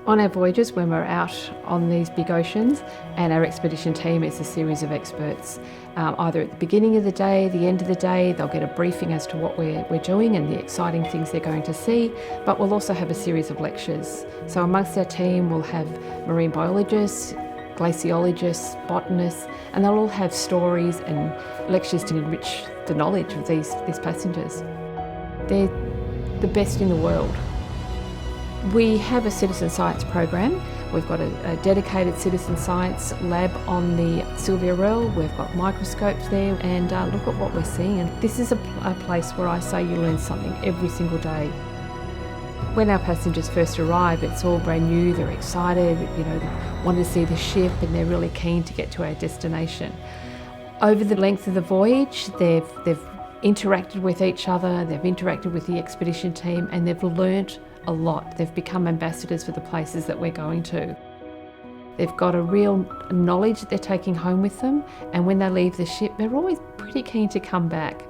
On our voyages, when we're out on these big oceans, and our expedition team is a series of experts, either at the beginning of the day, the end of the day, they'll get a briefing as to what we're doing and the exciting things they're going to see, but we'll also have a series of lectures. So amongst our team, we'll have marine biologists, glaciologists, botanists, and they'll all have stories and lectures to enrich the knowledge of these passengers. They're the best in the world. We have a citizen science program. We've got a dedicated citizen science lab on the Sylvia Rel. We've got microscopes there, and look at what we're seeing. And this is a place where I say you learn something every single day. When our passengers first arrive, it's all brand new, they're excited, they want to see the ship, and they're really keen to get to our destination. Over the length of the voyage, they've interacted with each other, they've interacted with the expedition team, and they've learnt a lot. They've become ambassadors for the places that we're going to. They've got a real knowledge that they're taking home with them, and when they leave the ship, they're always pretty keen to come back.